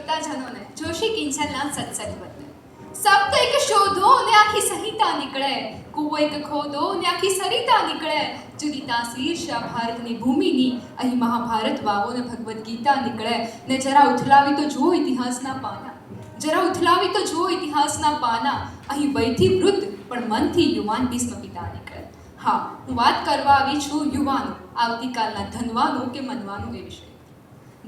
શ્રોતાજનોને જોશી કિંચનના સત્સંગ બદલે શબ્દ એક શોધો ને આખી સંહિતા નીકળે, કૂવો એક ખોદો ને આખી સરિતા નીકળે, જુદી તાસીર છે ભારતની ભૂમિની, અહીં મહાભારત વાવો ને ભગવદ્ ગીતા નીકળે. ને જરા ઉથલાવી તો જુઓ ઇતિહાસના પાના, જરા ઉથલાવી તો જુઓ ઇતિહાસના પાના, અહીં વયથી વૃદ્ધ પણ મનથી યુવાન ભીષ્મ પિતા નીકળે. હા, હું વાત કરવા આવી છું યુવાનો, આવતીકાલના ધનવાનો કે મનવાનો એ વિશે.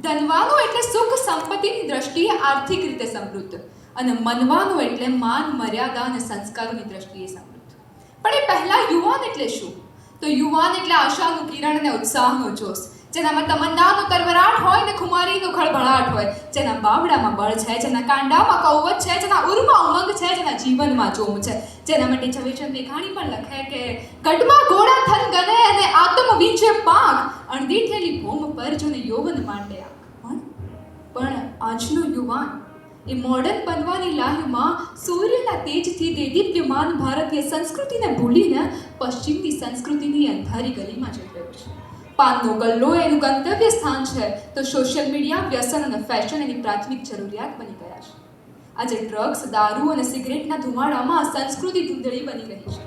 ધનવાનો એટલે સુખ સંપત્તિની દ્રષ્ટિએ આર્થિક રીતે સમૃદ્ધ, અને મનવાનો એટલે માન મર્યાદા અને સંસ્કારોની દ્રષ્ટિએ સમૃદ્ધ. પણ એ પહેલા યુવાન એટલે શું? તો યુવાન એટલે આશાનું કિરણ અને ઉત્સાહનો જોશ, જેનામાં તમન્નાનો તરવરાટ હોય ને ખુમારીનો ખળભળાટ હોય, જેના બાવડામાં બળ છે, જેના કાંડામાં કૌવત છે, જેના ઉરમાં ઉમંગ છે, જેના જીવનમાં જોમ છે, જેના માટે ઝવેરચંદ મેઘાણી પણ લખે કે ગઢમાં ઘોડા થન ગને અને આત્મ વીંચે પાંખ, અણદીઠેલી ભૂમ પર જોને યૌવન માંડે આંખ. પણ આજનો યુવાન એ મોડર્ન બનવાની લાહીમાં સૂર્યના તેજથી દેદીપ્યમાન ભારતીય સંસ્કૃતિને ભૂલીને પશ્ચિમની સંસ્કૃતિની અંધારી ગલીમાં જઈ રહ્યો છે. પાનનો ગલ્લો એનું ગંતવ્ય સ્થાન છે, તો સોશિયલ મીડિયા, વ્યસન અને ફેશન એની પ્રાથમિક જરૂરિયાત બની ગયા છે. આજે ડ્રગ્સ, દારૂ અને સિગરેટના ધુમાડામાં સંસ્કૃતિ ધૂંધળી બની રહી છે.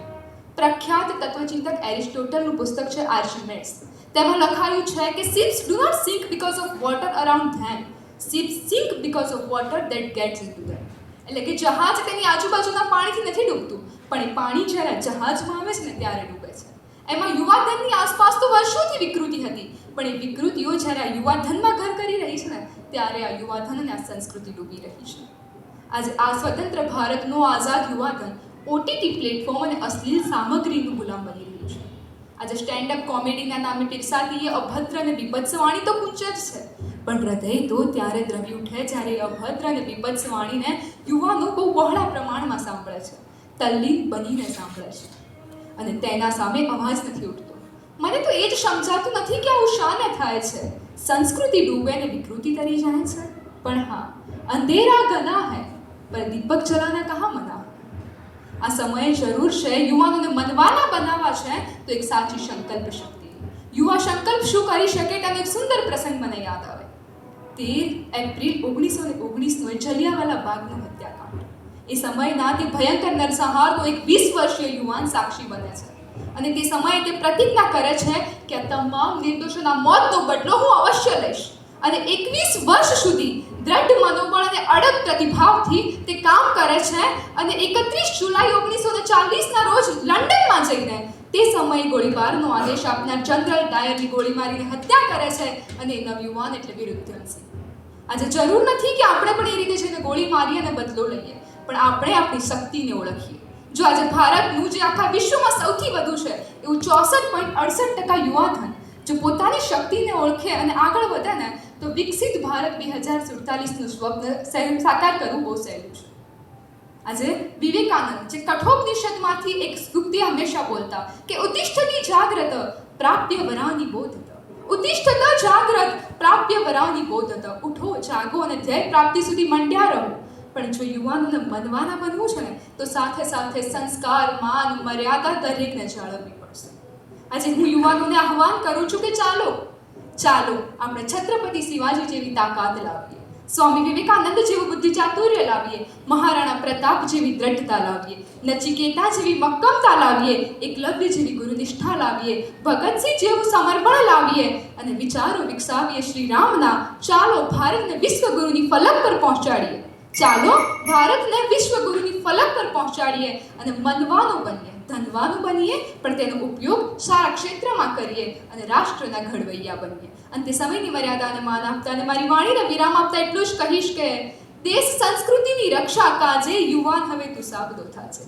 પ્રખ્યાત તત્વચિંતક એરિસ્ટોટલનું પુસ્તક છે આર્ચિમેડ્સ. તેમાં લખાયું છે કે ships do not sink because of water around them. Ships sink because of water that gets into them. એટલે કે જહાજ તેની આજુબાજુના પાણીથી નથી ડૂબતું, પણ એ પાણી જ્યારે જહાજમાં આવે છે ને ત્યારે ડૂબે છે. એમાં યુવાધનની આસપાસ તો વર્ષોથી વિકૃતિ હતી, પણ એ વિકૃતિઓ જ્યારે આ યુવાધનમાં ઘર કરી રહી છે ને ત્યારે આ યુવાધન અને આ સંસ્કૃતિ ડૂબી રહી છે. આજે આ સ્વતંત્ર ભારતનો આઝાદ યુવાધન ઓટીટી પ્લેટફોર્મ અને અશ્લીલ સામગ્રીનું ગુલામ બની રહ્યું છે. આજે સ્ટેન્ડઅપ કોમેડીના નામે પીરસાતી એ અભદ્ર અને બીભત્સ વાણી તો કુંચ જ છે, પણ હૃદય તો ત્યારે દ્રવી ઉઠે જ્યારે અભદ્ર અને બીભત્સ વાણીને યુવાનો બહુ બહોળા પ્રમાણમાં સાંભળે છે, તલ્લીન બનીને સાંભળે છે, અને તેના સામે અવાજ નથી ઉઠતો. મને તો એ જ સમજાતું નથી કે આવું શાને થાય છે. સંસ્કૃતિ ડૂબે ને વિકૃતિ તરી જાય છે. પણ હા, અંધેરા ઘના હૈ પર દીપક જલાના કહા મના. આ સમયે જરૂર છે યુવાનોને મનવાના બનાવવા છે તો એક સાચી સંકલ્પ શક્તિ. યુવા સંકલ્પ શું કરી શકે તેનો એક સુંદર પ્રસંગ મને યાદ આવે. 13 એપ્રિલ 1919નો જલિયાવાલા બાગનો હત્યાકાંડ. એ સમયના તે ભયંકર નરસંહારનો એક 20 વર્ષીય યુવાન સાક્ષી બને છે, અને તે સમયે તે પ્રતિજ્ઞા કરે છે કે આ તમામ નિર્દોષોના મોતનો બદલો હું અવશ્ય લઈશ, અને 21 વર્ષ સુધી દ્રઢ મનોબળ અને અડગ પ્રતિભાવથી તે કામ કરે છે, અને 31 જુલાઈ 1940ના રોજ લંડનમાં જઈને તે સમયે ગોળીબારનો આદેશ આપનાર જનરલ ડાયરની ગોળી મારીને હત્યા કરે છે, અને એ નવયુવાન એટલે વીર ઉધમસિંહ. આજે જરૂર નથી કે આપણે પણ એ રીતે જઈને ગોળી મારીએ અને બદલો લઈએ, પણ આપણે આપણી શક્તિને ઓળખીએ. જો આજે ભારતનું જે આખા વિશ્વમાં સૌથી વધુ છે એવું 64.68% યુવાધન જો પોતાની શક્તિને ઓળખે અને આગળ વધે ને તો વિકસિત ભારત 2047નું સ્વપ્ન સાકાર કરવું બહુ સહેલું છે. આજે વિવેકાનંદ જે કઠોપનિષદમાંથી એક સૂક્તિ હંમેશા બોલતા કે ઉત્તિષ્ઠતિ જાગ્રત પ્રાપ્ય વરાની બોધત. ઉત્તિષ્ઠત જાગ્રત પ્રાપ્ય વરાની બોધત. ઉઠો, જાગો અને ધ્યેય પ્રાપ્તિ સુધી મંડ્યા રહો. પણ જો યુવાનોને મનવાના બનવું છે ને તો સાથે સાથે સંસ્કાર, માન, મર્યાદા દરેકને જાળવવી પડશે. આજે હું યુવાનોને આહ્વાન કરું છું કે ચાલો આપણે છત્રપતિ શિવાજી જેવી તાકાત લાવીએ, સ્વામી વિવેકાનંદ જેવું બુદ્ધિ ચાતુર્ય લાવીએ, મહારાણા પ્રતાપ જેવી દ્રઢતા લાવીએ, નચિકેતા જેવી મક્કમતા લાવીએ, એકલવ્ય જેવી ગુરુનિષ્ઠા લાવીએ, ભગતસિંહ જેવું સમર્પણ લાવીએ, અને વિચારો વિકસાવીએ શ્રી રામના. ચાલો ભારતને વિશ્વગુરુની ફલક પર પહોંચાડીએ. ચાલો ભારતને વિશ્વગુરુની ફલક પર પહોંચાડીએ અને મનવાનો બનીએ, ધનવાનો બનીએ, પણ તેનો ઉપયોગ સારા ક્ષેત્રમાં કરીએ અને રાષ્ટ્રના ઘડવૈયા બનીએ. અંતે સમયની મર્યાદાને માન આપતા અને મારી વાણીને વિરામ આપતા એટલું જ કહીશ કે દેશ સંસ્કૃતિની રક્ષા કાજે યુવાન હવે તું સાબદો થાજે.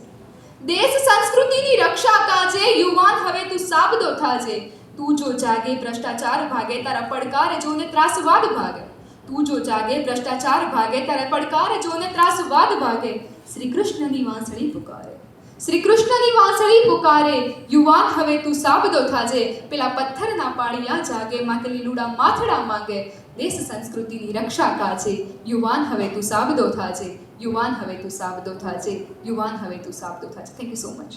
દેશ સંસ્કૃતિની રક્ષા કાજે યુવાન હવે તું સાબદો થાજે. તું જો જાગે ભ્રષ્ટાચાર ભાગે, તારા પડકાર જોને ત્રાસવાદ ભાગે. તું જો જાગે ભ્રષ્ટાચાર ભાગે, તારે પડકાર જોને ત્રાસવાદ ભાગે. શ્રી કૃષ્ણની વાંસળી પુકારે, શ્રી કૃષ્ણની વાંસળી પુકારે. યુવાન હવે તું સાબદો થાજે. પેલા પથ્થરના પાળિયા જાગે, માથે લીલુડા માથડા માંગે. દેશ સંસ્કૃતિની રક્ષા કાજે યુવાન હવે તું સાબદો થાજે. યુવાન હવે તું સાબદો થાજે. યુવાન હવે તું સાબદો થાજે. Thank you so much.